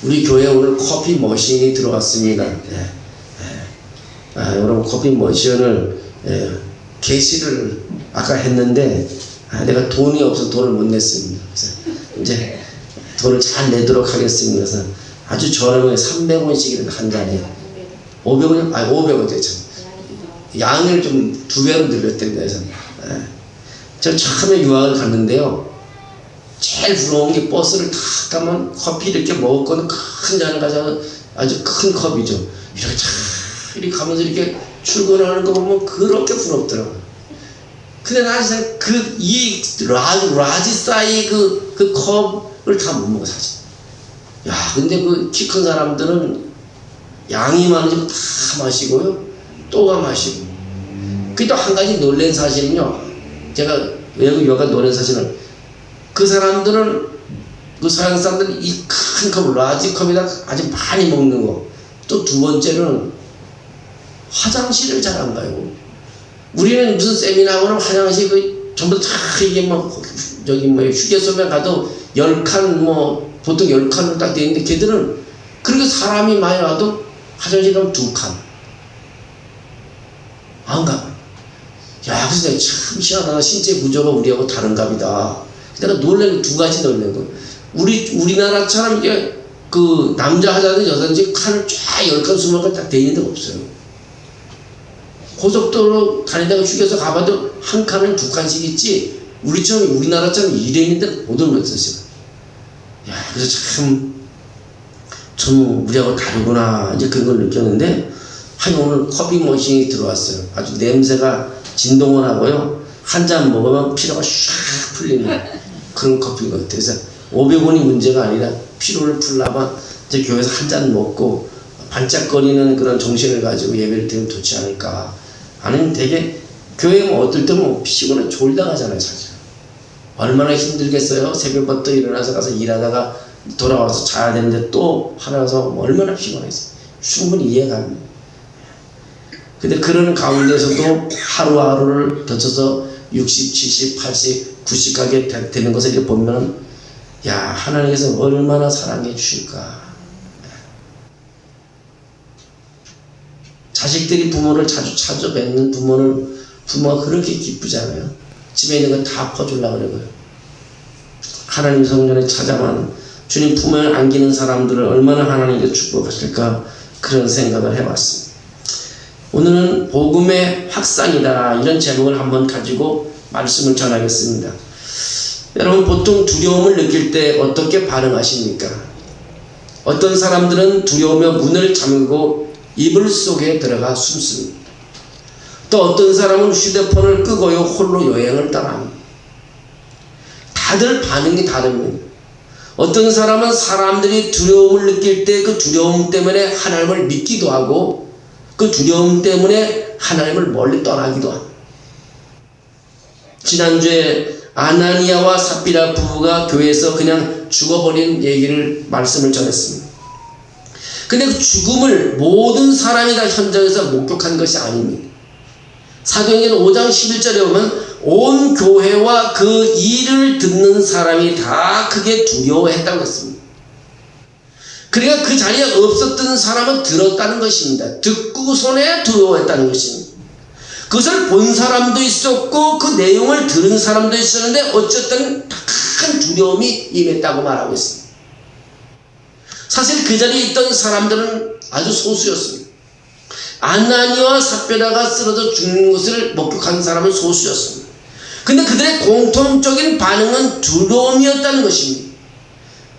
우리 교회에 오늘 커피 머신이 들어왔습니다. 여러분 커피 머신을 게시를 아까 했는데 내가 돈이 없어서 돈을 못 냈습니다. 그래서 이제 돈을 잘 내도록 하겠습니다. 그래서 아주 저렴하게 300원씩이라도 한 잔에 500원, 500원 되죠. 양을 좀 2배로 늘렸답니다. 그래서 저 처음에 유학을 갔는데요. 제일 부러운 게 버스를 탁 가면 커피 이렇게 먹었거든. 큰 잔을 가져서 아주 큰 컵이죠. 이렇게 참 이렇게 가면서 이렇게 출근하는 거 보면 그렇게 부럽더라고요. 근데 나 진짜 이 라지 사이 그 컵을 다 못 먹어 사실. 야, 근데 그 키 큰 사람들은 양이 많으면 다 마시고요. 또가 마시고. 그 또 한 가지 놀란 사실은요. 제가 외국 여가 놀란 사실은 그 사람들은 그 서양 사람들은 이 큰 컵, 라지 컵에다 아주 많이 먹는 거. 또 두 번째는 화장실을 잘 안 가요. 우리는 무슨 세미나하거나 화장실 전부 다 이게 휴게소에 가도 10칸 보통 10칸으로 딱 되어 있는데 걔들은 그렇게 사람이 많이 와도 화장실 가면 2칸. 안 가. 야, 그래서 내가 참 희한하다. 신체 구조가 우리하고 다른가 보다. 내가 놀란 게 2가지 놀란 거. 우리나라처럼 이게 그 남자 하자든 여자든지 칸을 쫙 10칸 20칸 딱 되어 있는 데가 없어요. 고속도로 다니다가 휴게소 가봐도 한 칸은 2칸씩 있지. 우리나라처럼 이래 있는 데는 못 올렸었어요. 야, 그래서 참 우리하고 다르구나. 이제 그런 걸 느꼈는데, 오늘 커피 머신이 들어왔어요. 아주 냄새가 진동을 하고요. 한 잔 먹으면 피로가 샥 풀리는 그런 커피인 것 같아요. 그래서 500원이 문제가 아니라 피로를 풀려면 이제 교회에서 한 잔 먹고 반짝거리는 그런 정신을 가지고 예배를 드리면 좋지 않을까. 아니면 되게 교회에 어떨 때는 피곤해 졸다 가잖아요, 사실. 얼마나 힘들겠어요. 새벽부터 일어나서 가서 일하다가 돌아와서 자야 되는데 또 하나서 얼마나 피곤했어요. 충분히 이해가 합니다. 근데 그런 가운데서도 하루하루를 거쳐서 60, 70, 80, 90까지 되는 것을 이렇게 보면 야, 하나님께서 얼마나 사랑해 주실까. 자식들이 부모를 자주 찾아뵙는 부모가 그렇게 기쁘잖아요. 집에 있는 거 다 퍼주려고 그러고요. 하나님 성전에 찾아만 주님 품에 안기는 사람들을 얼마나 하나님께서 축복하실까 그런 생각을 해봤습니다. 오늘은 복음의 확산이다 이런 제목을 한번 가지고 말씀을 전하겠습니다. 여러분 보통 두려움을 느낄 때 어떻게 반응하십니까? 어떤 사람들은 두려우며 문을 잠그고 이불 속에 들어가 숨습니다. 또 어떤 사람은 휴대폰을 끄고요 홀로 여행을 떠납니다. 다들 반응이 다릅니다. 어떤 사람은 사람들이 두려움을 느낄 때 그 두려움 때문에 하나님을 믿기도 하고 그 두려움 때문에 하나님을 멀리 떠나기도 합니다. 지난주에 아나니아와 삽비라 부부가 교회에서 그냥 죽어버린 말씀을 전했습니다. 근데 그 죽음을 모든 사람이 다 현장에서 목격한 것이 아닙니다. 사도행전 5장 11절에 보면 온 교회와 그 일을 듣는 사람이 다 크게 두려워했다고 했습니다. 그러니까 그 자리에 없었던 사람은 들었다는 것입니다. 듣고서야 두려워했다는 것입니다. 그것을 본 사람도 있었고 그 내용을 들은 사람도 있었는데 어쨌든 큰 두려움이 임했다고 말하고 있습니다. 사실 그 자리에 있던 사람들은 아주 소수였습니다. 아나니아와 삽비라가 쓰러져 죽는 것을 목격한 사람은 소수였습니다. 근데 그들의 공통적인 반응은 두려움이었다는 것입니다.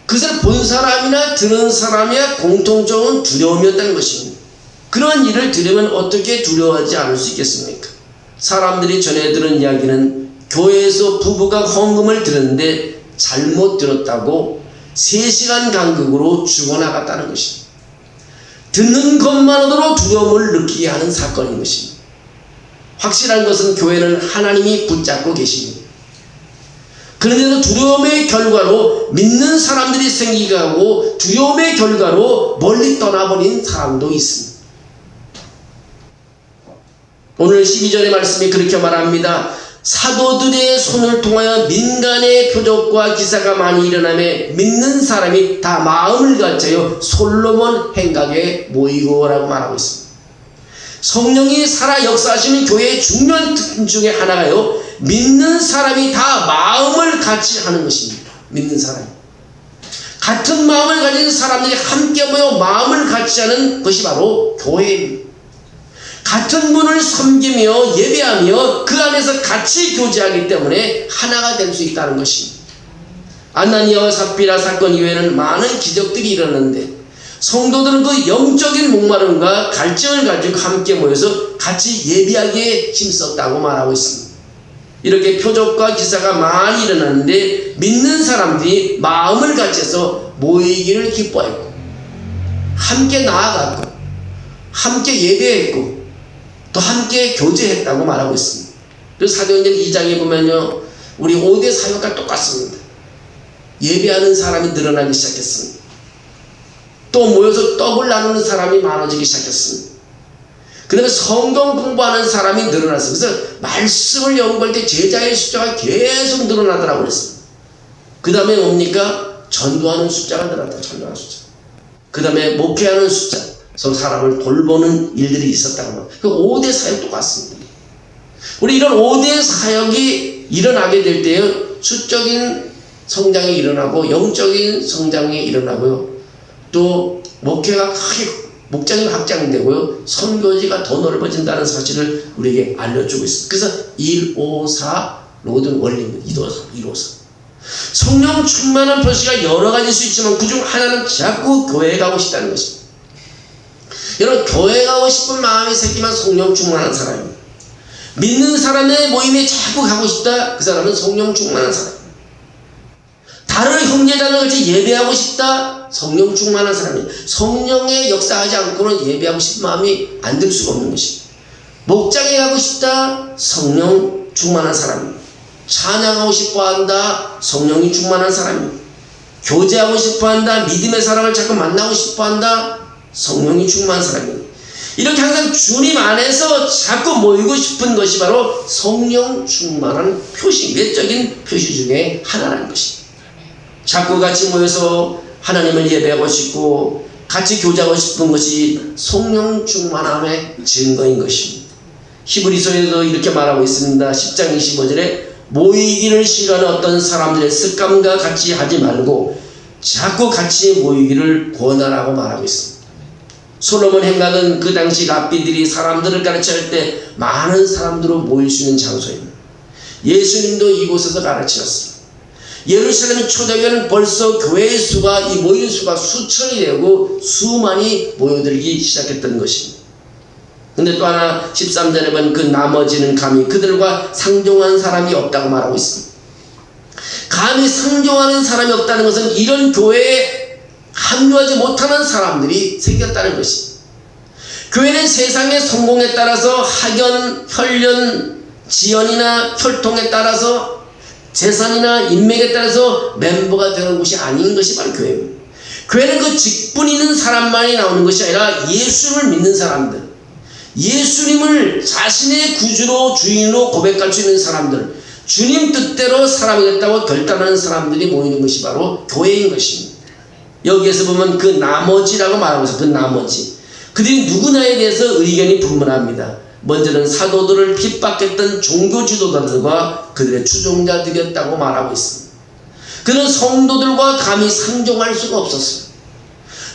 그것을 본 사람이나 들은 사람의 공통적인 두려움이었다는 것입니다. 그런 일을 들으면 어떻게 두려워하지 않을 수 있겠습니까? 사람들이 전해 들은 이야기는 교회에서 부부가 헌금을 들었는데 잘못 들었다고 3시간 간격으로 죽어나갔다는 것입니다. 듣는 것만으로도 두려움을 느끼게 하는 사건인 것입니다. 확실한 것은 교회는 하나님이 붙잡고 계십니다. 그런데도 두려움의 결과로 믿는 사람들이 생기게 하고 두려움의 결과로 멀리 떠나버린 사람도 있습니다. 오늘 12절의 말씀이 그렇게 말합니다. 사도들의 손을 통하여 민간의 표적과 기사가 많이 일어나며 믿는 사람이 다 마음을 같아요 솔로몬 행각에 모이고라고 말하고 있습니다. 성령이 살아 역사하시는 교회의 중요한 특징 중에 하나가요, 믿는 사람이 다 마음을 같이 하는 것입니다. 믿는 사람이 같은 마음을 가진 사람들이 함께 모여 마음을 같이 하는 것이 바로 교회입니다. 같은 분을 섬기며 예배하며 그 안에서 같이 교제하기 때문에 하나가 될 수 있다는 것입니다. 아나니아와 삽비라 사건 이후에는 많은 기적들이 일어났는데 성도들은 그 영적인 목마름과 갈증을 가지고 함께 모여서 같이 예배하기에 힘썼다고 말하고 있습니다. 이렇게 표적과 기사가 많이 일어났는데 믿는 사람들이 마음을 같이 해서 모이기를 기뻐했고 함께 나아갔고 함께 예배했고 또 함께 교제했다고 말하고 있습니다. 그래서 사도행전 2장에 보면요, 우리 5대 사역과 똑같습니다. 예배하는 사람이 늘어나기 시작했습니다. 또 모여서 떡을 나누는 사람이 많아지기 시작했습니다. 그 다음에 성경 공부하는 사람이 늘어났습니다. 그래서 말씀을 연구할 때 제자의 숫자가 계속 늘어나더라고 그랬습니다. 그 다음에 뭡니까? 전도하는 숫자가 늘어났다. 전도하는 숫자. 그 다음에 목회하는 숫자, 서로 사람을 돌보는 일들이 있었다고 합니다. 그 5대 사역 똑같습니다. 우리 이런 5대 사역이 일어나게 될 때에 수적인 성장이 일어나고 영적인 성장이 일어나고요. 또 목회가 크게 목장이 확장되고요. 선교지가 더 넓어진다는 사실을 우리에게 알려주고 있습니다. 그래서 154 모든 원리입니다. 154. 성령 충만한 표시가 여러 가지일 수 있지만 그중 하나는 자꾸 교회 가고 싶다는 것입니다. 여러분, 교회 가고 싶은 마음이 생기면 성령 충만한 사람입니다. 믿는 사람의 모임에 자꾸 가고 싶다, 그 사람은 성령 충만한 사람입니다. 다른 형제자들 같이 예배하고 싶다, 성령 충만한 사람입니다. 성령의 역사하지 않고는 예배하고 싶은 마음이 안 들 수가 없는 것입니다. 목장에 가고 싶다, 성령 충만한 사람입니다. 찬양하고 싶어한다, 성령이 충만한 사람입니다. 교제하고 싶어한다, 믿음의 사람을 자꾸 만나고 싶어한다, 성령이 충만한 사람입니다. 이렇게 항상 주님 안에서 자꾸 모이고 싶은 것이 바로 성령 충만한 표시, 외적인 표시 중에 하나라는 것입니다. 자꾸 같이 모여서 하나님을 예배하고 싶고 같이 교제하고 싶은 것이 성령 충만함의 증거인 것입니다. 히브리서에도 이렇게 말하고 있습니다. 10장 25절에 모이기를 싫어하는 어떤 사람들의 습관과 같이 하지 말고 자꾸 같이 모이기를 권하라고 말하고 있습니다. 솔로몬 행각은 그 당시 랍비들이 사람들을 가르칠 때 많은 사람들로 모일 수 있는 장소입니다. 예수님도 이곳에서 가르치셨습니다. 예루살렘 초대교회는 벌써 교회의 수가, 이 모이는 수가 수천이 되고 수만이 모여들기 시작했던 것입니다. 근데 또 하나 13절에 보면 그 나머지는 감히 그들과 상종한 사람이 없다고 말하고 있습니다. 감히 상종하는 사람이 없다는 것은 이런 교회에 합류하지 못하는 사람들이 생겼다는 것입니다. 교회는 세상의 성공에 따라서 학연, 혈연, 지연이나 혈통에 따라서 재산이나 인맥에 따라서 멤버가 되는 곳이 아닌 것이 바로 교회입니다. 교회는 그 직분 있는 사람만이 나오는 것이 아니라 예수님을 믿는 사람들, 예수님을 자신의 구주로 주인으로 고백할 수 있는 사람들, 주님 뜻대로 살아가겠다고 결단하는 사람들이 모이는 것이 바로 교회인 것입니다. 여기에서 보면 그 나머지라고 말하고 있어요. 그 나머지. 그들이 누구나에 대해서 의견이 분분합니다. 먼저는 사도들을 핍박했던 종교 지도자들과 그들의 추종자들이었다고 말하고 있습니다. 그는 성도들과 감히 상종할 수가 없었어요.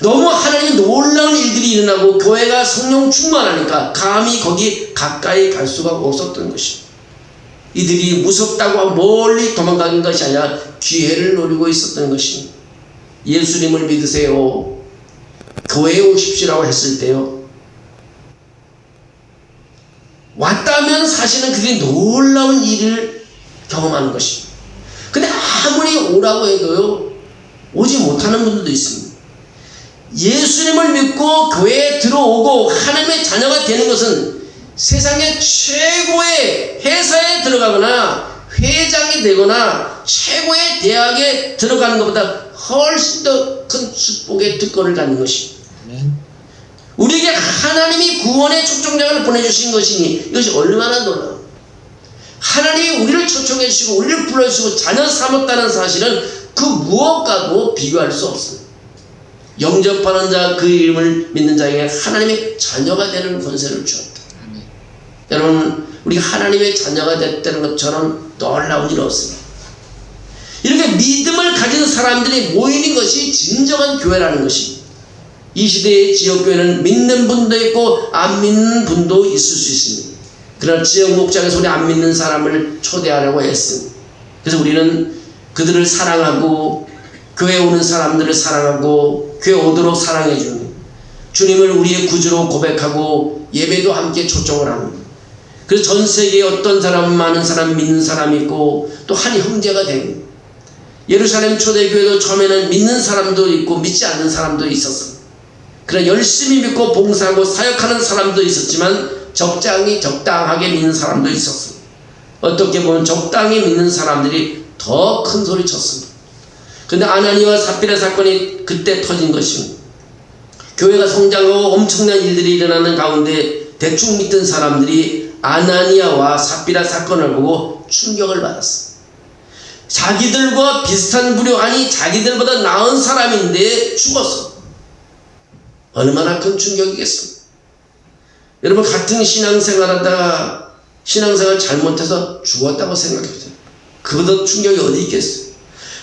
너무 하나님의 놀라운 일들이 일어나고 교회가 성령 충만하니까 감히 거기 가까이 갈 수가 없었던 것입니다. 이들이 무섭다고 멀리 도망가는 것이 아니라 기회를 노리고 있었던 것입니다. 예수님을 믿으세요, 교회에 오십시오라고 했을 때요, 왔다면 사실은 그들이 놀라운 일을 경험하는 것입니다. 근데 아무리 오라고 해도요, 오지 못하는 분들도 있습니다. 예수님을 믿고 교회에 들어오고 하나님의 자녀가 되는 것은 세상의 최고의 회사에 들어가거나 회장이 되거나 최고의 대학에 들어가는 것보다 훨씬 더 큰 축복의 특권을 갖는 것입니다. 우리에게 하나님이 구원의 초청장을 보내주신 것이니 이것이 얼마나 놀라워. 하나님이 우리를 초청해 주시고 우리를 불러주시고 자녀 삼았다는 사실은 그 무엇과도 비교할 수 없습니다. 영접하는 자, 그 이름을 믿는 자에게 하나님의 자녀가 되는 권세를 주었다. 여러분, 우리가 하나님의 자녀가 됐다는 것처럼 놀라운 일 없습니다. 이렇게 믿음을 가진 사람들이 모이는 것이 진정한 교회라는 것입니다. 이 시대의 지역교회는 믿는 분도 있고 안 믿는 분도 있을 수 있습니다. 그러나 지역 목장에서 우리 안 믿는 사람을 초대하려고 했습니다. 그래서 우리는 그들을 사랑하고 교회에 오는 사람들을 사랑하고 교회 오도록 사랑해 줍니다. 주님을 우리의 구주로 고백하고 예배도 함께 초청을 합니다. 그래서 전 세계에 어떤 사람, 많은 사람, 믿는 사람이 있고 또 한 형제가 되고, 예루살렘 초대교회도 처음에는 믿는 사람도 있고 믿지 않는 사람도 있었습니다. 그러나 열심히 믿고 봉사하고 사역하는 사람도 있었지만 적당하게 믿는 사람도 있었습니다. 어떻게 보면 적당히 믿는 사람들이 더 큰 소리 쳤습니다. 근데 아나니와 삽비라 사건이 그때 터진 것입니다. 교회가 성장하고 엄청난 일들이 일어나는 가운데 대충 믿던 사람들이 아나니아와 삽비라 사건을 보고 충격을 받았어요. 자기들과 비슷한 부류, 아니 자기들보다 나은 사람인데 죽었어. 얼마나 큰 충격이겠습니까? 여러분, 같은 신앙생활하다가 신앙생활 잘못해서 죽었다고 생각해보세요. 그보다 충격이 어디 있겠어요?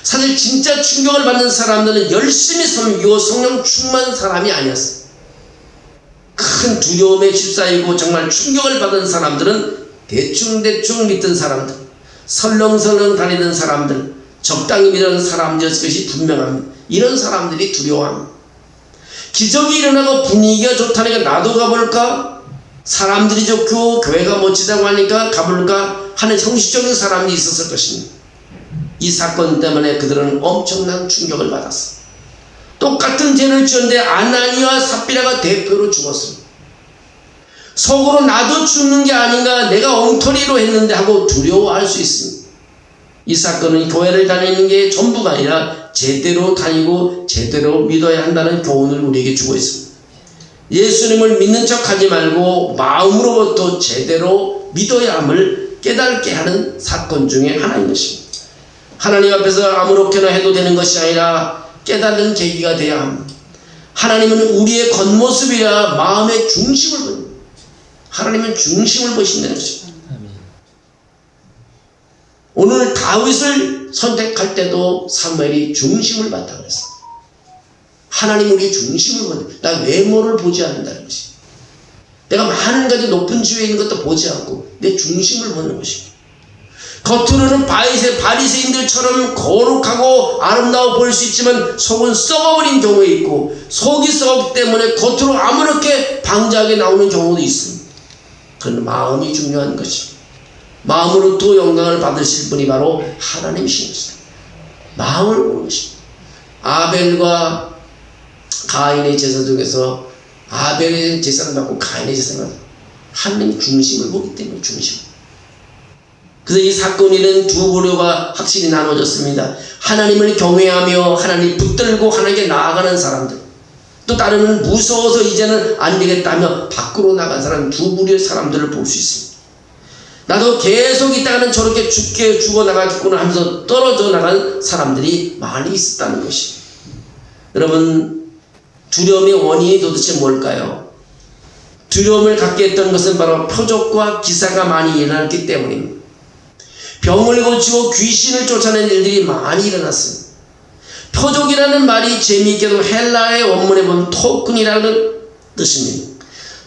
사실 진짜 충격을 받는 사람들은 열심히 섬기고 성령 충만한 사람이 아니었어요. 큰 두려움에 휩싸이고 정말 충격을 받은 사람들은 대충 믿던 사람들, 설렁설렁 다니던 사람들, 적당히 믿는 사람들이었을 것이 분명합니다. 이런 사람들이 두려워합니다. 기적이 일어나고 분위기가 좋다니까 나도 가볼까? 사람들이 좋고 교회가 멋지다고 하니까 가볼까? 하는 형식적인 사람이 있었을 것입니다. 이 사건 때문에 그들은 엄청난 충격을 받았어. 똑같은 죄를 지었는데 아나니와 삽비라가 대표로 죽었습니다. 속으로 나도 죽는 게 아닌가, 내가 엉터리로 했는데 하고 두려워할 수 있습니다. 이 사건은 교회를 다니는 게 전부가 아니라 제대로 다니고 제대로 믿어야 한다는 교훈을 우리에게 주고 있습니다. 예수님을 믿는 척 하지 말고 마음으로부터 제대로 믿어야 함을 깨닫게 하는 사건 중에 하나인 것입니다. 하나님 앞에서 아무렇게나 해도 되는 것이 아니라 깨닫는 계기가 되어야 합니다. 하나님은 우리의 겉모습이라 마음의 중심을 봅니다. 하나님은 중심을 보신다는 것입니다. 오늘 다윗을 선택할 때도 사무엘이 중심을 봤다고 그랬어요. 하나님 우리의 중심을 보는데, 나 외모를 보지 않는다는 것입니다. 내가 많은 가지 높은 지위에 있는 것도 보지 않고 내 중심을 보는 것입니다. 겉으로는 바리새인들처럼 거룩하고 아름다워 보일 수 있지만 속은 썩어버린 경우가 있고, 속이 썩었기 때문에 겉으로 아무렇게 방자하게 나오는 경우도 있습니다. 그런 마음이 중요한 것입니다. 마음으로부터 영광을 받으실 분이 바로 하나님이신 것입니다. 마음을 보는 것입니다. 아벨과 가인의 제사 중에서 아벨의 제사를 받고 가인의 제사를 받고 하나님의 중심을 보기 때문에 중심. 그래서 이 사건에는 두 부류가 확실히 나눠졌습니다. 하나님을 경외하며 하나님 붙들고 하나님께 나아가는 사람들, 또 다른은 무서워서 이제는 안 되겠다며 밖으로 나간 사람, 두 부류의 사람들을 볼 수 있습니다. 나도 계속 있다가는 저렇게 죽어나가겠구나 하면서 떨어져 나간 사람들이 많이 있었다는 것입니다. 여러분, 두려움의 원인이 도대체 뭘까요? 두려움을 갖게 했던 것은 바로 표적과 기사가 많이 일어났기 때문입니다. 병을 고치고 귀신을 쫓아낸 일들이 많이 일어났습니다. 표적이라는 말이 재미있게도 헬라의 원문에 보면 토큰이라는 뜻입니다.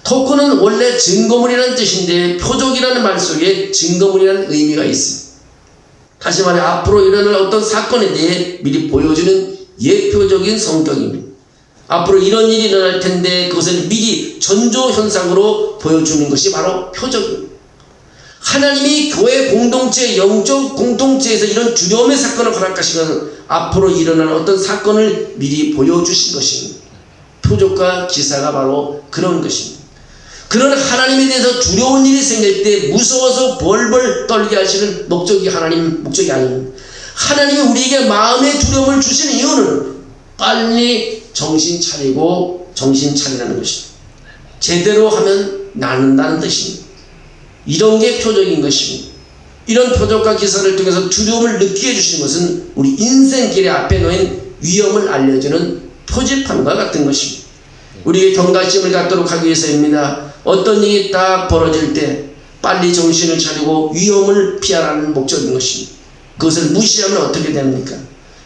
토큰은 원래 증거물이라는 뜻인데 표적이라는 말 속에 증거물이라는 의미가 있습니다. 다시 말해 앞으로 일어날 어떤 사건에 대해 미리 보여주는 예표적인 성격입니다. 앞으로 이런 일이 일어날 텐데 그것을 미리 전조현상으로 보여주는 것이 바로 표적입니다. 하나님이 교회 공동체, 영적 공동체에서 이런 두려움의 사건을 허락하신 것은 앞으로 일어날 어떤 사건을 미리 보여주신 것입니다. 표적과 기사가 바로 그런 것입니다. 그런 하나님에 대해서 두려운 일이 생길 때 무서워서 벌벌 떨게 하시는 목적이 목적이 아닙니다. 하나님이 우리에게 마음의 두려움을 주시는 이유는 빨리 정신 차리라는 것입니다. 제대로 하면 낫는다는 뜻입니다. 이런 게 표적인 것입니다. 이런 표적과 기사를 통해서 두려움을 느끼게 해주시는 것은 우리 인생길의 앞에 놓인 위험을 알려주는 표지판과 같은 것입니다. 우리에게 경각심을 갖도록 하기 위해서입니다. 어떤 일이 딱 벌어질 때 빨리 정신을 차리고 위험을 피하라는 목적인 것입니다. 그것을 무시하면 어떻게 됩니까?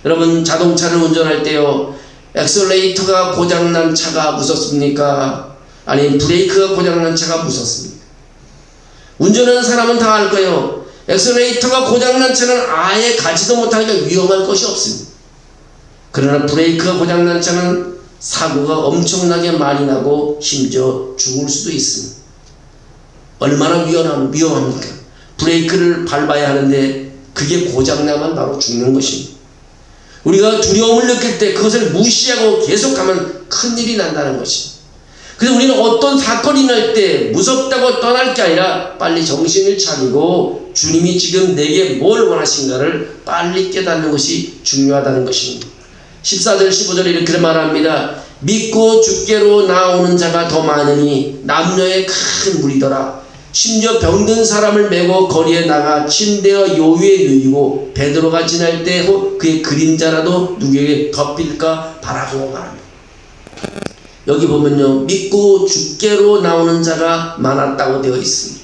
여러분, 자동차를 운전할 때요, 엑셀레이터가 고장난 차가 무섭습니까? 아니면 브레이크가 고장난 차가 무섭습니까? 운전하는 사람은 다 알 거예요. 엑셀레이터가 고장난 차는 아예 가지도 못하니까 위험할 것이 없습니다. 그러나 브레이크가 고장난 차는 사고가 엄청나게 많이 나고 심지어 죽을 수도 있습니다. 얼마나 위험합니까? 브레이크를 밟아야 하는데 그게 고장나면 바로 죽는 것입니다. 우리가 두려움을 느낄 때 그것을 무시하고 계속하면 큰일이 난다는 것입니다. 그래서 우리는 어떤 사건이 날 때 무섭다고 떠날 게 아니라 빨리 정신을 차리고 주님이 지금 내게 뭘 원하신가를 빨리 깨닫는 것이 중요하다는 것입니다. 14절 15절에 이렇게 말합니다. 믿고 주께로 나오는 자가 더 많으니 남녀의 큰 무리더라. 심지어 병든 사람을 메고 거리에 나가 침대와 요 위에 누이고 베드로가 지날 때 그의 그림자라도 누구에게 덮일까 바라고 말합니다. 여기 보면요, 믿고 주께로 나오는 자가 많았다고 되어 있습니다.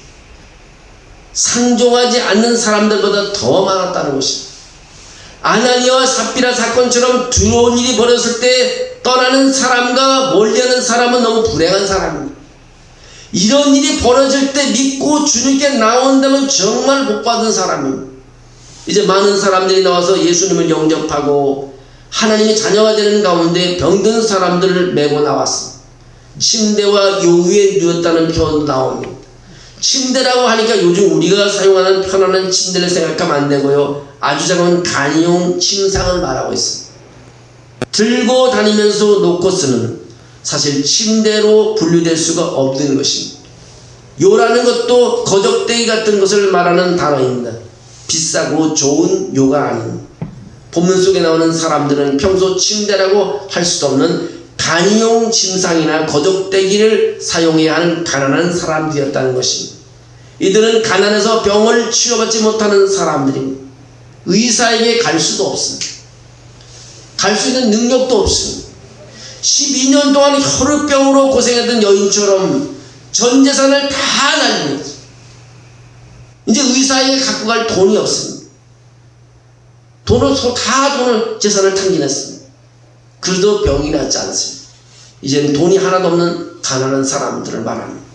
상종하지 않는 사람들보다 더 많았다는 것입니다. 아나니아와 삽비라 사건처럼 두려운 일이 벌어졌을 때 떠나는 사람과 멀리하는 사람은 너무 불행한 사람입니다. 이런 일이 벌어질 때 믿고 주님께 나온다면 정말 복받은 사람입니다. 이제 많은 사람들이 나와서 예수님을 영접하고 하나님의 자녀가 되는 가운데 병든 사람들을 메고 나왔습니다. 침대와 요 위에 누웠다는 표현도 나옵니다. 침대라고 하니까 요즘 우리가 사용하는 편안한 침대를 생각하면 안 되고요, 아주 작은 간이용 침상을 말하고 있습니다. 들고 다니면서 놓고 쓰는, 사실 침대로 분류될 수가 없는 것입니다. 요라는 것도 거적대기 같은 것을 말하는 단어입니다. 비싸고 좋은 요가 아닙니다. 본문 속에 나오는 사람들은 평소 침대라고 할 수도 없는 간이용 침상이나 거적대기를 사용해야 하는 가난한 사람들이었다는 것입니다. 이들은 가난해서 병을 치료받지 못하는 사람들입니다. 의사에게 갈 수도 없습니다. 갈 수 있는 능력도 없습니다. 12년 동안 혈우병으로 고생했던 여인처럼 전 재산을 다 날립니다. 이제 의사에게 갖고 갈 돈이 없습니다. 재산을 탕진했습니다. 그래도 병이 낫지 않습니다. 이제는 돈이 하나도 없는 가난한 사람들을 말합니다.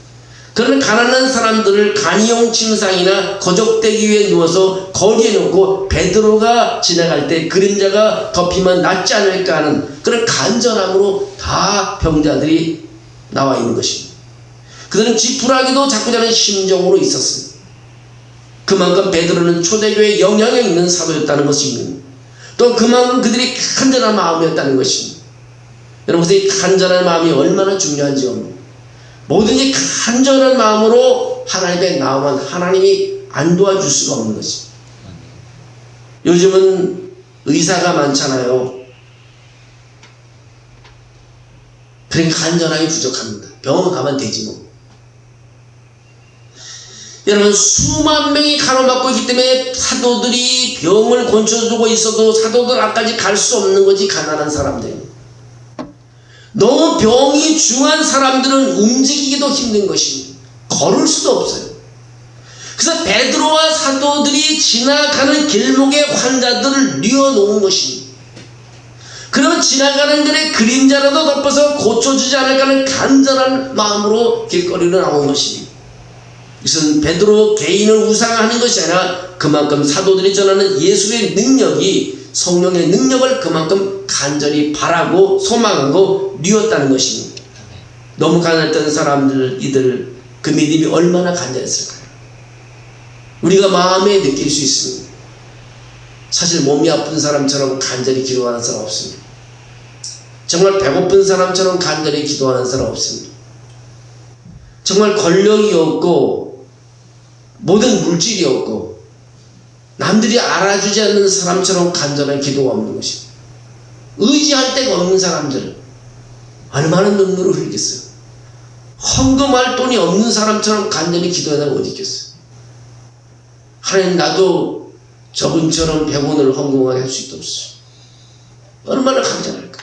그런 가난한 사람들을 간이용 침상이나 거적대기 위에 누워서 거리에 놓고 베드로가 지나갈 때 그림자가 덮이면 낫지 않을까 하는 그런 간절함으로 다 병자들이 나와 있는 것입니다. 그들은 지푸라기도 잡고 자는 심정으로 있었습니다. 그만큼 베드로는 초대교회에 영향력 있는 사도였다는 것입니다. 또 그만큼 그들이 간절한 마음이었다는 것입니다. 여러분, 이 간절한 마음이 얼마나 중요한지요. 뭐든지 간절한 마음으로 하나님께 나오면 하나님이 안 도와줄 수가 없는 것입니다. 요즘은 의사가 많잖아요. 그러니까 간절함이 부족합니다. 병원 가면 되지 뭐. 여러분, 수만 명이 간호받고 있기 때문에 사도들이 병을 고쳐주고 있어도 사도들 앞까지 갈 수 없는 거지, 가난한 사람들. 너무 병이 중한 사람들은 움직이기도 힘든 것입니다. 걸을 수도 없어요. 그래서 베드로와 사도들이 지나가는 길목에 환자들을 뉘어놓은 것입니다. 그러면 지나가는 길에 그림자라도 덮어서 고쳐주지 않을까 하는 간절한 마음으로 길거리로 나온 것입니다. 이것은 베드로 개인을 우상하는 것이 아니라 그만큼 사도들이 전하는 예수의 능력이, 성령의 능력을 그만큼 간절히 바라고 소망하고 누렸다는 것입니다. 너무 가난했던 사람들, 이들 그 믿음이 얼마나 간절했을까요? 우리가 마음에 느낄 수 있습니다. 사실 몸이 아픈 사람처럼 간절히 기도하는 사람 없습니다. 정말 배고픈 사람처럼 간절히 기도하는 사람 없습니다. 정말 권력이 없고 모든 물질이 없고 남들이 알아주지 않는 사람처럼 간절한 기도가 없는 것입니다. 의지할 데가 없는 사람들 얼마나 눈물을 흘리겠어요. 헌금할 돈이 없는 사람처럼 간절히 기도하다가 어디 있겠어요. 하나님 나도 저분처럼 100원을 헌금하게 할 수 있도록 없어요. 얼마나 간절할까.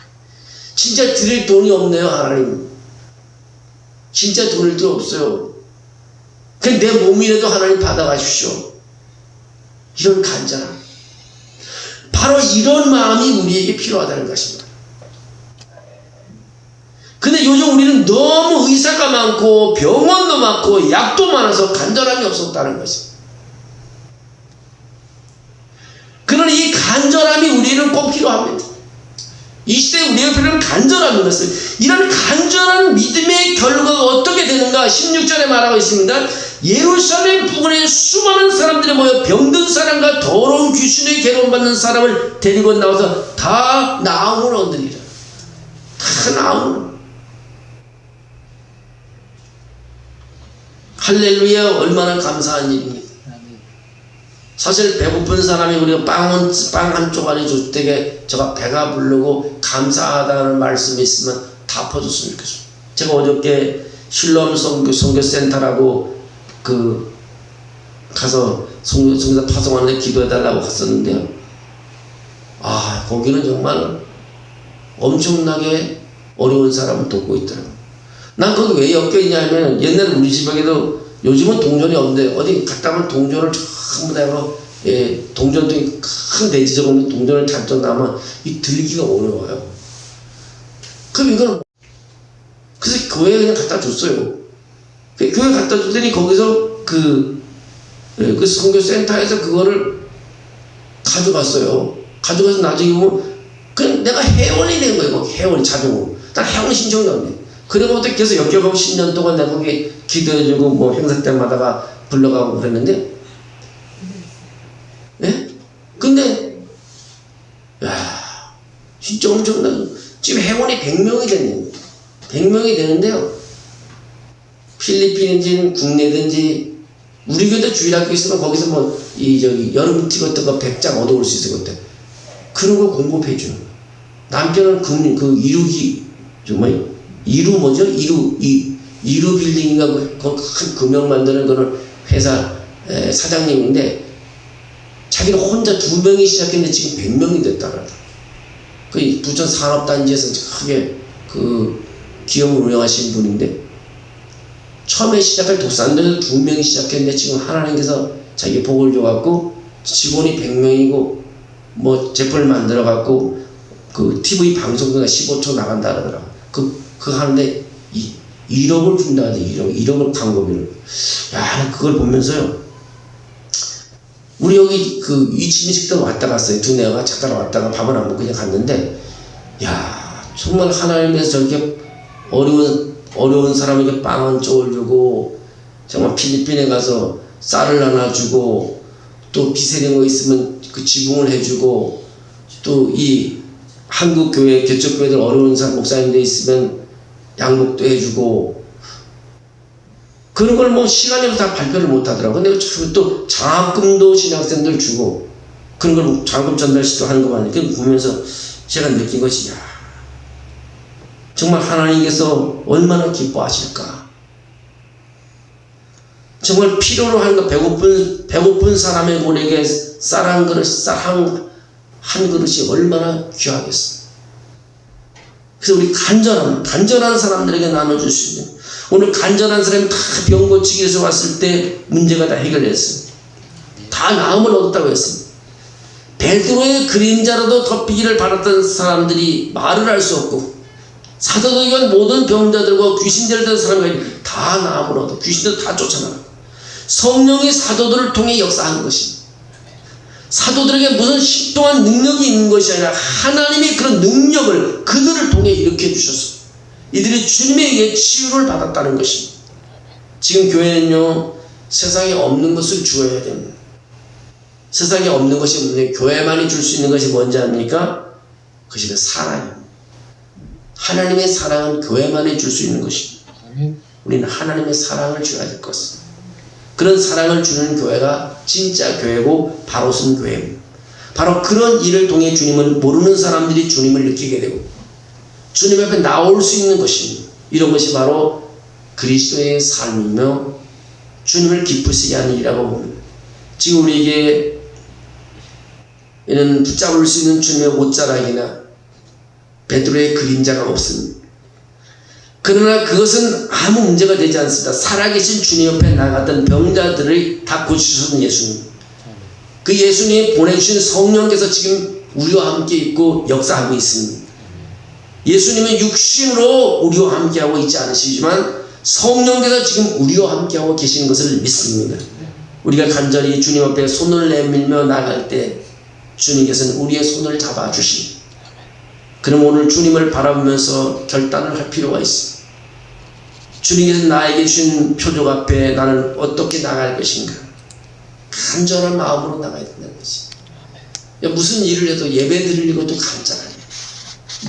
진짜 드릴 돈이 없네요. 하나님 진짜 드릴 돈 없어요. 그냥 내 몸이라도 하나님 받아가십시오. 이런 간절함, 바로 이런 마음이 우리에게 필요하다는 것입니다. 근데 요즘 우리는 너무 의사가 많고 병원도 많고 약도 많아서 간절함이 없었다는 것입니다. 그러나 이 간절함이 우리는 꼭 필요합니다. 이 시대에 우리가 필요한 간절함인 것은, 이런 간절한 믿음의 결과가 어떻게 되는가 16절에 말하고 있습니다. 예루살렘 부근에 수많은 사람들이 모여 병든 사람과 더러운 귀신의 괴로움받는 사람을 데리고 나와서 다 나음을 얻으리라. 다 나음을. 할렐루야. 얼마나 감사한 일입니까. 사실 배고픈 사람이 우리가 빵 한 쪼가리 줄 때 제가 배가 부르고 감사하다는 말씀이 있으면 다 퍼줬으면 좋겠어요. 제가 어저께 실로암 선교센터라고 가서 선교사 파송하는데 기도해달라고 갔었는데요. 아, 거기는 정말 엄청나게 어려운 사람을 돕고 있더라고요. 난 거기 왜 엮여있냐면, 옛날에 우리 집에도, 요즘은 동전이 없는데 어디 갔다 오면 동전을 전부 다 동전도 큰 대지적으로 동전을 잔뜩 나면 이 들기가 어려워요. 그럼 이걸 그래서 교회에 그냥 갖다 줬어요. 교회 갖다 줬더니 거기서 그 선교센터에서 그거를 가져갔어요. 가져가서 나중에 보면 그냥 내가 회원이 된 거예요. 회원이 자동으로. 난 회원 신청도 안 돼. 그리고부터 계속 역겨가고 10년 동안 내가 거기 기도해주고 뭐 행사 때마다가 불러가고 그랬는데, 예? 근데, 야, 진짜 엄청나게, 지금 회원이 100명이 됐네요. 100명이 되는데요. 필리핀인지 국내든지, 우리 교회도 주일학교 있으면 거기서 뭐, 여름티 같은 거 100장 얻어올 수 있을 것 같아. 그런 거 공급해주는 거야. 남편은 이루 빌딩인가 큰 금형 만드는 그런 회사 사장님인데, 자기는 혼자 2명이 시작했는데 지금 100명이 됐다 그러더라고요. 그 부천 산업단지에서 크게 그 기업을 운영하신 분인데, 처음에 시작할 독산동에서 2명이 시작했는데 지금 하나님께서 자기 복을 줘갖고 직원이 100명이고 뭐 제품을 만들어갖고 그 TV 방송국에 15초 나간다 그러더라고요. 그거 하는데 1억을 준다 하더니 1억을 광고비를. 야, 그걸 보면서요. 우리 여기 그 이치민 식당 왔다 갔어요. 두뇌가 잠깐 왔다가 밥을 안 먹고 그냥 갔는데, 야, 정말 하나님께서 저렇게 어려운 사람에게 빵 한 쪽을 주고, 정말 필리핀에 가서 쌀을 하나 주고, 또 비세린 거 있으면 그 지붕을 해주고, 또 이 한국 교회, 개척교회들 어려운 사람 목사님들 있으면 양복도 해주고, 그런 걸 뭐 시간이 다 발표를 못 하더라고. 근데 또 장학금도 신학생들 주고, 그런 걸 장학금 전달식도 하는 거 많으니까 보면서 제가 느낀 것이, 야, 정말 하나님께서 얼마나 기뻐하실까. 정말 필요로 하는 거, 배고픈 사람의 물에게 쌀 한 그릇이 얼마나 귀하겠어. 그래서 우리 간절한 사람들에게 나눠줄 수 있는, 오늘 간절한 사람이 다 병 고치기 위해서 왔을 때 문제가 다 해결됐습니다. 다 나음을 얻었다고 했습니다. 베드로의 그림자라도 덮이기를 바랐던 사람들이 말을 할 수 없고, 사도들에 간 모든 병자들과 귀신들에 대한 사람들이 다 나음을 얻어 귀신들 다 쫓아나가고, 성령이 사도들을 통해 역사하는 것입니다. 사도들에게 무슨 신동한 능력이 있는 것이 아니라 하나님의 그런 능력을 그들을 통해 일으켜 주셔서 이들이 주님에 의해 치유를 받았다는 것입니다. 지금 교회는요, 세상에 없는 것을 주어야 됩니다. 세상에 없는 것이 없는데 교회만이 줄 수 있는 것이 뭔지 압니까? 그것이 사랑입니다. 하나님의 사랑은 교회만이 줄 수 있는 것입니다. 우리는 하나님의 사랑을 줘야 될 것입니다. 그런 사랑을 주는 교회가 진짜 교회고 바로 쓴 교회입니다. 바로 그런 일을 통해 주님을 모르는 사람들이 주님을 느끼게 되고 주님 앞에 나올 수 있는 것입니다. 이런 것이 바로 그리스도의 삶이며 주님을 기쁘시게 하는 일이라고 봅니다. 지금 우리에게 이는 붙잡을 수 있는 주님의 옷자락이나 베드로의 그림자가 없습니다. 그러나 그것은 아무 문제가 되지 않습니다. 살아계신 주님 옆에 나갔던 병자들을 다 고치셨던 예수님, 그 예수님이 보내주신 성령께서 지금 우리와 함께 있고 역사하고 있습니다. 예수님은 육신으로 우리와 함께하고 있지 않으시지만 성령께서 지금 우리와 함께하고 계시는 것을 믿습니다. 우리가 간절히 주님 앞에 손을 내밀며 나갈 때 주님께서는 우리의 손을 잡아주십니다. 그럼 오늘 주님을 바라보면서 결단을 할 필요가 있습니다. 주님께서 나에게 주신 표적 앞에 나는 어떻게 나갈 것인가? 간절한 마음으로 나가야 된다는 것입니다. 무슨 일을 해도 예배 드릴 것도 간절하게,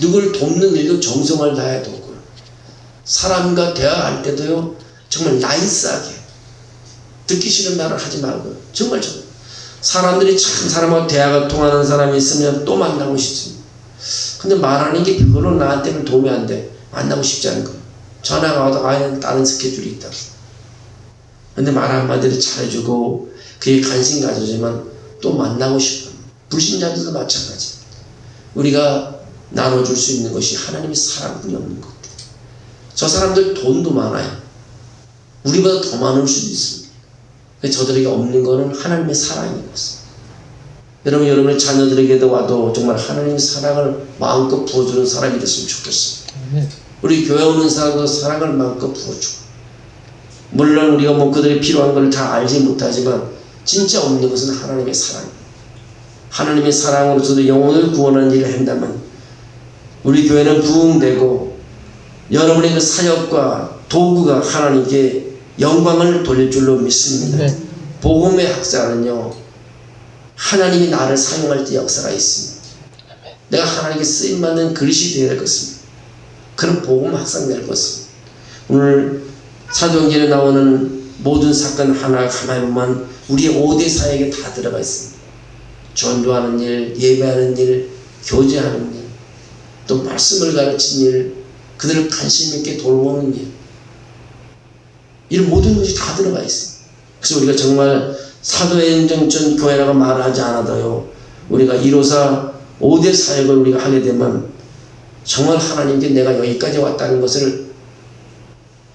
누굴 돕는 일도 정성을 다해야 돕고, 사람과 대화할 때도요 정말 나이스하게, 듣기 싫은 말을 하지 말고 정말 사람들이 참 사람하고 대화가 통하는 사람이 있으면 또 만나고 싶습니다. 근데 말하는 게 그걸로 나한테는 도움이 안 돼. 만나고 싶지 않은 거예요. 전화가 와도 다른 스케줄이 있다. 근데 말 한마디를 잘해주고 그게 관심 가져지만 또 만나고 싶어요. 불신자들도 마찬가지. 우리가 나눠줄 수 있는 것이 하나님의 사랑뿐이 없는 것 같아요. 저 사람들 돈도 많아요. 우리보다 더 많을 수도 있습니다. 저들에게 없는 것은 하나님의 사랑인 것입니다. 여러분, 여러분의 자녀들에게도 와도 정말 하나님의 사랑을 마음껏 부어주는 사람이 됐으면 좋겠습니다. 우리 교회 오는 사람도 사랑을 마음껏 부어주고, 물론 우리가 그들이 필요한 걸 다 알지 못하지만 진짜 없는 것은 하나님의 사랑입니다. 하나님의 사랑으로서도 영혼을 구원하는 일을 한다면 우리 교회는 부흥되고 여러분의 그 사역과 도구가 하나님께 영광을 돌릴 줄로 믿습니다. 복음의 학자는요, 하나님이 나를 사용할 때 역사가 있습니다. 내가 하나님께 쓰임받는 그릇이 되어야 될 것입니다. 그런 복음 학상 될 것입니다. 오늘 사도행전에 나오는 모든 사건 하나하나에 보면 우리의 5대 사역에 다 들어가 있습니다. 전도하는 일, 예배하는 일, 교제하는 일, 또 말씀을 가르치는 일, 그들을 관심 있게 돌보는 일, 이런 모든 것이 다 들어가 있습니다. 그래서 우리가 정말 사도행전 교회라고 말을 하지 않아도요, 우리가 154 5대 사역을 우리가 하게 되면 정말 하나님께 내가 여기까지 왔다는 것을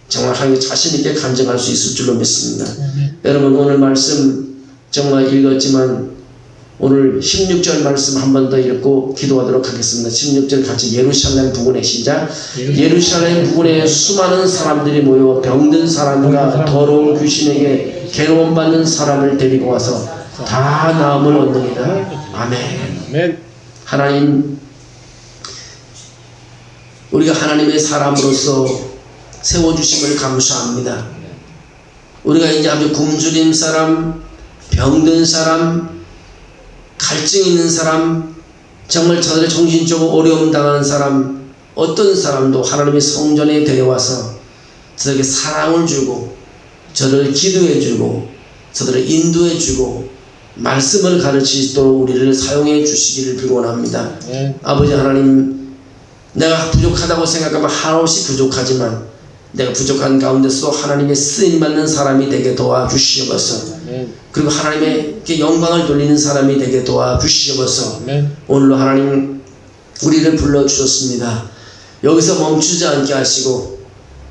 정말 하나님께 자신있게 간증할 수 있을 줄로 믿습니다. 여러분, 오늘 말씀 정말 읽었지만 오늘 16절 말씀 한 번 더 읽고 기도하도록 하겠습니다. 16절 같이 예루살렘 부근에 시작. 예루살렘 부근에 수많은 사람들이 모여 병든 사람과 더러운 귀신에게 괴로움받는 사람을 데리고 와서 다 나음을 얻느니라. 아멘. 하나님, 우리가 하나님의 사람으로서 세워주심을 감사합니다. 우리가 이제 아주 굶주린 사람, 병든 사람, 갈증 있는 사람, 정말 저들의 정신적으로 어려움 당하는 사람, 어떤 사람도 하나님의 성전에 데려와서 저들에게 사랑을 주고 저들을 기도해 주고 저들을 인도해 주고 말씀을 가르치도록 우리를 사용해 주시기를 빌원합니다. 아버지 하나님, 내가 부족하다고 생각하면 한없이 부족하지만 내가 부족한 가운데서 하나님의 쓰임받는 사람이 되게 도와주시옵소서. 그리고 하나님께 영광을 돌리는 사람이 되게 도와주시옵소서. 오늘로 하나님 우리를 불러주셨습니다. 여기서 멈추지 않게 하시고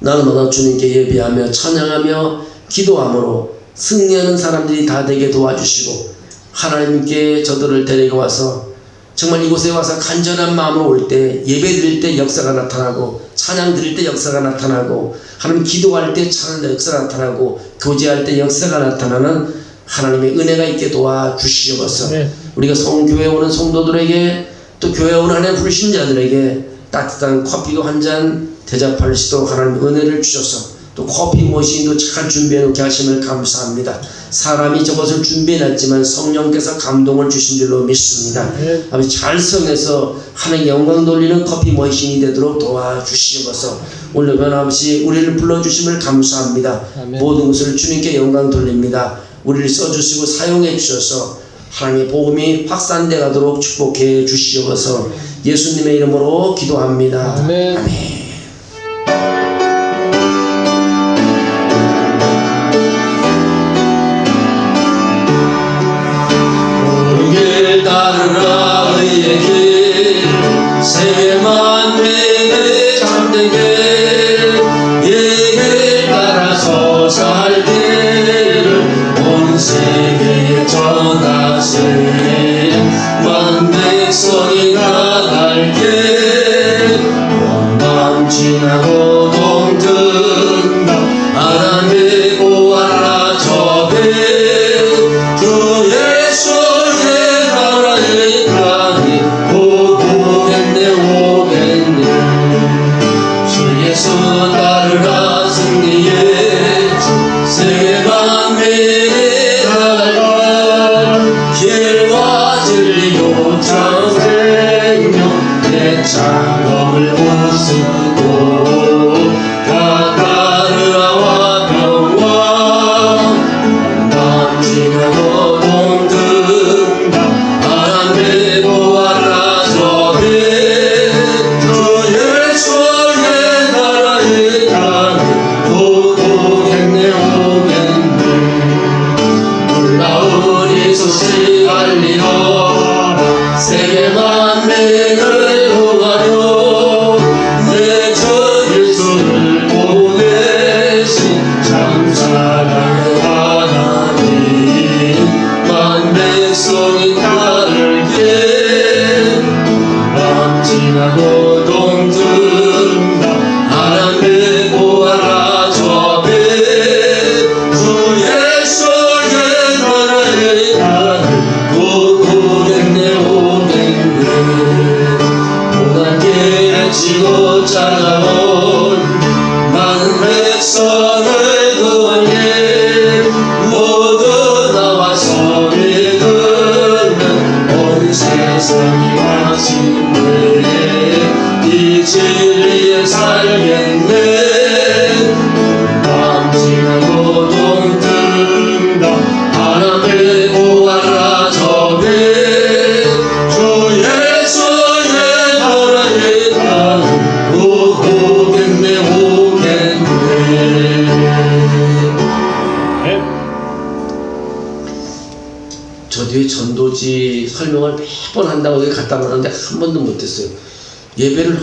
날마다 주님께 예배하며 찬양하며 기도함으로 승리하는 사람들이 다 되게 도와주시고, 하나님께 저들을 데리고 와서 정말 이곳에 와서 간절한 마음으로 올 때 예배 드릴 때 역사가 나타나고, 찬양 드릴 때 역사가 나타나고, 하나님 기도할 때 찬양 역사가 나타나고, 교제할 때 역사가 나타나는 하나님의 은혜가 있게 도와주시옵소서. 우리가 성교회 오는 성도들에게, 또 교회 오는 하나님 불신자들에게 따뜻한 커피 한 잔 대접할 수 있도록 하나님 은혜를 주셔서, 또 커피 머신도 잘 준비해 놓게 하심을 감사합니다. 사람이 저것을 준비해놨지만 성령께서 감동을 주신 줄로 믿습니다. 아버지, 잘 성해서 하나님 영광 돌리는 커피 머신이 되도록 도와주시옵소서. 오늘 아버지 우리를 불러주심을 감사합니다. 모든 것을 주님께 영광 돌립니다. 우리를 써주시고 사용해 주셔서 하나님의 복음이 확산돼 가도록 축복해 주시옵소서. 예수님의 이름으로 기도합니다. 아멘. 지나고 동등다 하나님의 보아라 저배 주 예수의 나라의 땅이 오겠네 오겠네 주 예수 따르라 승리의 주 세계 만민의 나라 길과 진리요 참 생명 내 창업을 부수고 가까르라와 평화 남지나고 동등다 하나님의 보아라 저배 주 예수의 나라의 땅이 오겠네 오겠네 놀라운 이 소식 알리라 세계 만민을 구하려 내 주 예수를 보내신 참 사랑의 하나님 만 백성이 따를게 남지나고 동등다 하나님의 보아라 저배 주 예수의 나라의 땅을 오겠네 오겠네 고난게 치고 찾아온 많은 백성을 구하게 모두 나와서 믿으면 온 세상이 마침내 이 진리에 살겠네 남지나고 동등다 하나님의 보아라 저배 주 예수의 나라의 땅 오겠네 오겠네 저 뒤에 전도지 설명을 매번 한다고 갖다 놓았는데 한 번도 못했어요. 예배를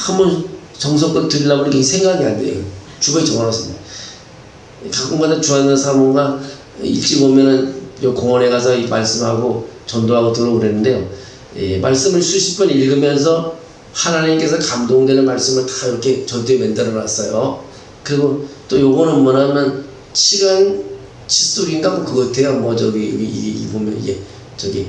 한번 정성껏 드리려고 이렇게 생각이 안 돼요. 주거에 적어놨습니다. 가끔가다 주하는 사모가 일찍 오면은 요 공원에 가서 이 말씀하고 전도하고 들어오고 그랬는데요. 말씀을 수십 번 읽으면서 하나님께서 감동되는 말씀을 다 이렇게 전도에 만들어 놨어요. 그리고 또 요거는 뭐냐면 시간 칫솔인가 뭐 그거 같아요. 뭐 저기 이 보면 이게 저기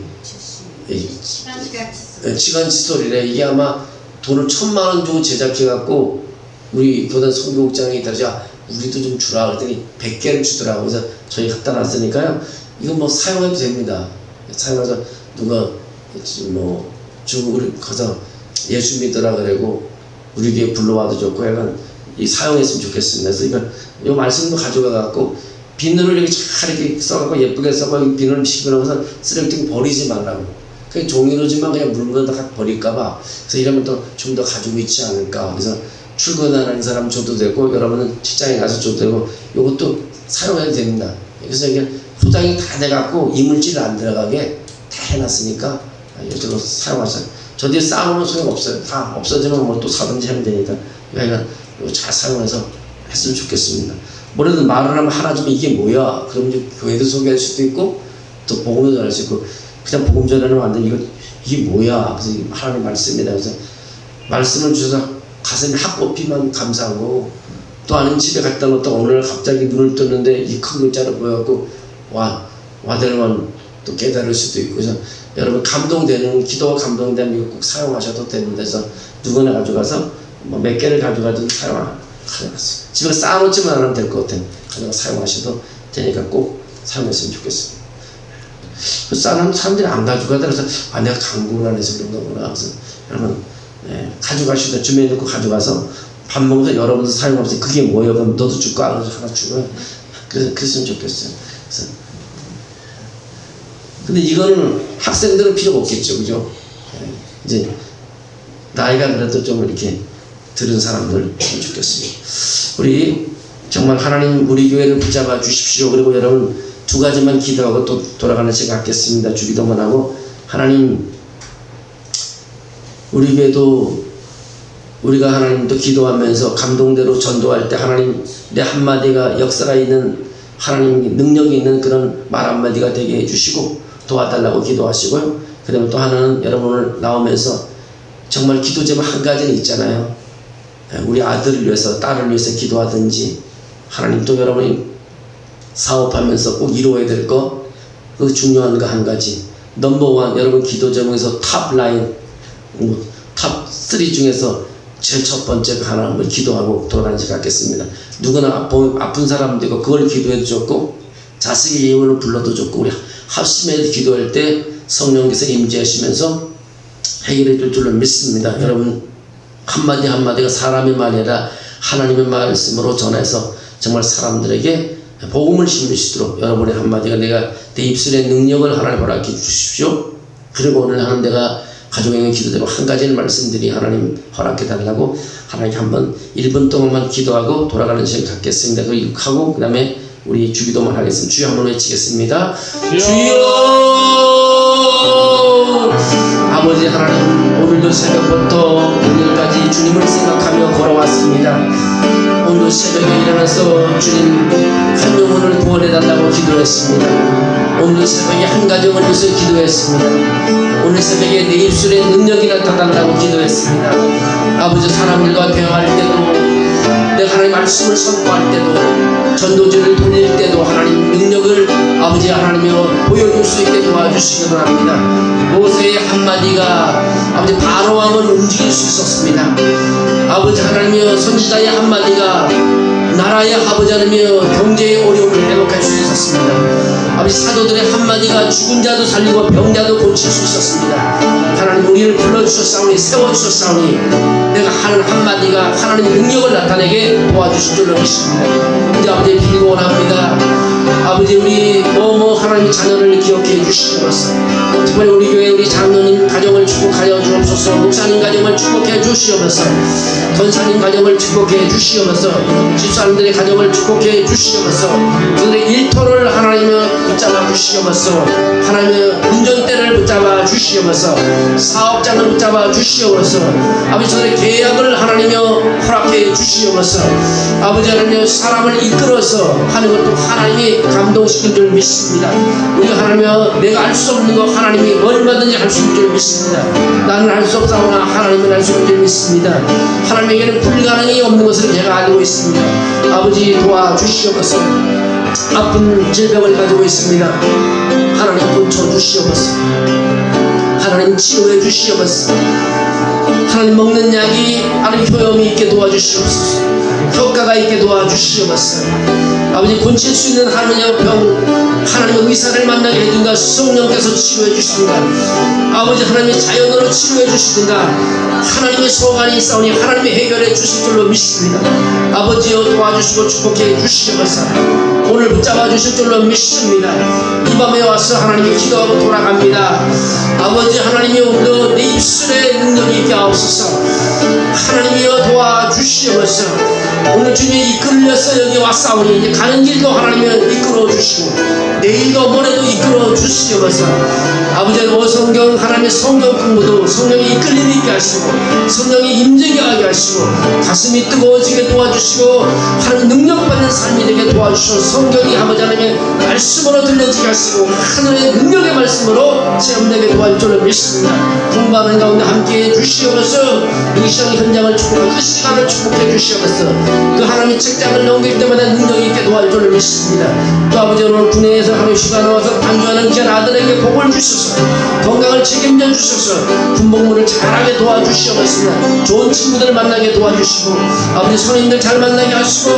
시간 칫솔이래. 이게 아마 돈을 1,000만 원 주고 제작해 갖고 우리 교단 선교국장이 따르자 우리도 좀 주라 그랬더니 100개를 주더라고. 그래서 저희 갖다 놨으니까요. 이거 뭐 사용해도 됩니다. 사용해서 누가 뭐 주고 우리 가서 예수 믿으라 그러고 우리 교회 불러와도 좋고 약간 이 사용했으면 좋겠습니다. 그래서 이거 이 말씀도 가져가 갖고 비늘을 이렇게 잘 이렇게 써갖고 예쁘게 써갖고 비늘 씹어놓고서 쓰레기통 버리지 말라고. 그냥 종이로지만 그냥 물건에다가 버릴까봐. 그래서 이러면 또 좀 더 가지고 있지 않을까. 그래서 출근하는 사람 줘도 되고 여러분은 직장에 가서 줘도 되고 이것도 사용해도 됩니다. 그래서 이게 포장이 다 돼갖고 이물질 안 들어가게 다 해놨으니까 이쪽으로 사용하세요. 저 뒤에 쌓아놓으면 소용없어요. 다 없어지면 뭐 또 사든지 하면 되니까 그러니까 이거 잘 사용해서 했으면 좋겠습니다. 뭐라도 말을 하면 하나 주면 이게 뭐야? 그럼 이제 교회도 소개할 수도 있고 또 복음도 전할 수 있고 그냥 복음 전하는 안 돼. 이게 뭐야? 그래서 하나님 말씀이다. 그래서 말씀을 주셔서 가슴이 확 꼽히면 감사하고 또 아닌 집에 갖다 놓았다 오늘 갑자기 눈을 떴는데 이 큰 글자로 보여갖고 와들만 또 깨달을 수도 있고 그래서 여러분 감동되는 기도가 감동되면 이거 꼭 사용하셔도 됩니다. 그래서 누구나 가져가서 뭐 몇 개를 가져가도 가져갔어요. 집에 쌓아놓지만 않으면 될 것 같아요. 가져가 사용하셔도 되니까 꼭 사용했으면 좋겠습니다. 쌓아놓은 사람들이 안 가져가더라. 그래서 내가 강구를 안 해서 그런 거구나. 그래서 여러분 가져가시다 주머니에 넣고 가져가서 밥 먹으면서 여러분도 사용하면서 그게 뭐예요? 그럼 너도 줄까? 그래서 하나 주고 그랬으면 좋겠어요. 그래서 근데 이거는 학생들은 필요가 없겠죠, 그죠? 이제 나이가 그래도 좀 이렇게 들은 사람들 좋겠습니다. 우리 정말 하나님 우리 교회를 붙잡아 주십시오. 그리고 여러분 두 가지만 기도하고 또 돌아가는 시간 갖겠습니다. 주기도만 하고 하나님 우리 교회도 우리가 하나님도 기도하면서 감동대로 전도할 때 하나님 내 한마디가 역사가 있는 하나님 능력이 있는 그런 말 한마디가 되게 해주시고 도와달라고 기도하시고요. 그 다음에 또 하나는 여러분 오늘 나오면서 정말 기도 제목 한 가지는 있잖아요. 우리 아들을 위해서 딸을 위해서 기도하든지 하나님 또 여러분이 사업하면서 꼭 이루어야 될 거 그 중요한 거 한 가지 넘버원 여러분 기도 제목에서 탑라인 탑3 중에서 제일 첫 번째가 하나 한번 기도하고 돌아다니지 않겠습니다. 누구나 아픈 사람도 있고 그걸 기도해도 좋고 자식의 예물을 불러도 좋고 우리 합심해서 기도할 때 성령께서 임재하시면서 해결해 줄 줄로 믿습니다. 여러분 한마디 한마디가 사람의 말이 아니라 하나님의 말씀으로 전해서 정말 사람들에게 복음을 심으시도록 여러분의 한마디가 내가 내 입술의 능력을 하나님 허락해 주십시오. 그리고 오늘 하는 내가 가족에게 기도대로 한 가지를 말씀드리 하나님 허락해 달라고 하나님께 한번 1분 동안만 기도하고 돌아가는 시간 갖겠습니다. 그리고 하고 그 다음에 우리 주기도만 하겠습니다. 주여 한번 외치겠습니다. 주여 아버지 하나님 오늘도 새벽부터 오늘까지 주님을 생각하며 걸어왔습니다. 오늘 새벽에 일어나서 주님 한 영혼을 구원해달라고 기도했습니다. 오늘 새벽에 한 가정을 위해서 기도했습니다. 오늘 새벽에 내 입술에 능력이 나타난다고 기도했습니다. 아버지 사람들과 대화할 때도 내가 하나님 말씀을 선포할 때도 전도지를 돌릴 때도 하나님 능력을 아버지 하나님이여 보여줄 수 있게 도와주시기 바랍니다. 모세의 한마디가 아버지 바로왕을 움직일 수 있었습니다. 아버지 하나님이여 선지자의 한마디가 나라의 아버지 하나님이여 경제의 어려움을 회복할 수 있었습니다. 아버지 사도들의 한마디가 죽은 자도 살리고 병자도 고칠 수 있었습니다. 하나님 우리를 불러주셨사오니 세워주셨사오니 내가 하는 한마디가 하나님의 능력을 나타내게 도와주실 줄로 믿습니다. 우리 아버지 빌고 원합니다. 아버지 우리 하나님의 자녀를 기억해 주시옵소서. 특별히 우리 교회 우리 장로님 가정을 축복하여 주옵소서. 목사님 가정을 축복해 주시옵소서. 권사님 가정을 축복해 주시옵소서. 집사람들의 가정을 축복해 주시옵소서. 그들의 일터를 하나님을 붙잡아 주시옵소서. 하나님의 운전대를 붙잡아 주시옵소서. 사업장을 붙잡아 주시옵소서. 아버지 저들의 계약을 하나님여 허락해 주시옵소서. 아버지 하나님여 사람을 이끌어서 하는 것도 하나님이 감동시킨 줄 믿습니다. 우리 하나님여 내가 할 수 없는 것 하나님이 얼마든지 할 수 있는 줄 믿습니다. 나는 할 수 없사오나 하나님은 할 수 있는 줄 믿습니다. 하나님에게는 불가능이 없는 것을 제가 알고 있습니다. 아버지 도와주시옵소서. 아픈 질병을 가지고 있습니다. 하나님 고쳐주시옵소서. 하나님 치료해 주시옵소서. 하나님 먹는 약이 하나님 효험이 있게 도와주시옵소서. 효과가 있게 도와주시옵소서. 아버지 고칠 수 있는 하나님의 병 하나님의 의사를 만나게 해준다. 성령께서 치료해 주시든가 아버지 하나님의 자연으로 치료해 주시든가 하나님의 소관이 있사오니 하나님의 해결해 주실 줄로 믿습니다. 아버지여 도와주시고 축복해 주시옵소서. 오늘 붙잡아 주실 줄로 믿습니다. 이 밤에 와서 하나님께 기도하고 돌아갑니다. 아버지 하나님이 오늘도 내 입술에 능력이 있게 하옵소서. 하나님이여 도와주시옵소서. 오늘 주님이 이끌려서 여기 왔사오니 이제 가는 길도 하나님이 이끌어 주시고 내일도 모레도 이끌어 주시옵소서. 아버지 성경 하나님의 성경 공부도 성령이 이끌림이 있게 하시고 성령이 임재게 하게 하시고 가슴이 뜨거워지게 도와주시고 하나님 능력받는 삶이 되게 도와주시고 성경이 아버지 하나님의 말씀으로 들려지게 하시고 하늘의 능력의 말씀으로 체험되게 도와줄 줄로 믿습니다. 공부하는 가운데 함께해 주시옵소서. 이 시간 현장을 축복하고 그 시간을 축복해 주시옵소서. 그 하나님의 책장을 넘길 때마다 능력이 있게 도와줄 줄로 믿습니다. 또 아버지 오늘 군에서 하루 휴가 나와서 반주하는 귀한 아들에게 복을 주셔서 건강을 책임져 주셔서 군복무를 잘하게 도와주시옵소서. 좋은 친구들 만나게 도와주시고 아버지 선임들 잘 만나게 하시고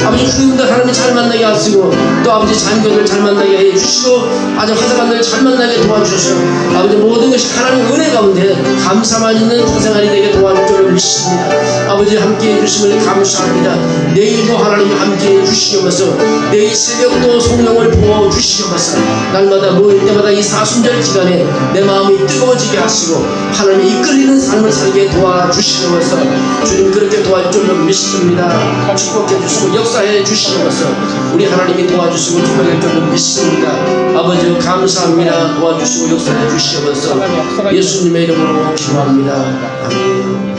아버지 후임들 하나님 잘 만나게 하시고 또 아버지 장교들 잘 만나게 해주시고 아주 화사관들 잘 만나게 도와주셔서 아버지 모든 것이 하나님 은혜 가운데 감사만 있는 생활이 되게 도와줄 줄로 믿습니다. 아버지 함께해 주심을 감사합니다. 내일도 하나님 함께해 주시옵소서. 내일 새벽도 성령을 부어 주시옵소서. 날마다 모일 때마다 이 사순절 기간에 내 마음이 뜨거워지게 하시고 하나님이 이끌리는 삶을 살게 도와주시옵소서. 주님 그렇게 도와줄 줄로 믿습니다. 축복해 주시고 역사해 주시옵소서. 우리 하나님이 도와주시고 축복해 줄로 믿습니다. 아버지 감사합니다. 도와주시고 역사해 주시옵소서. 예수님의 이름으로 기도합니다. 아멘.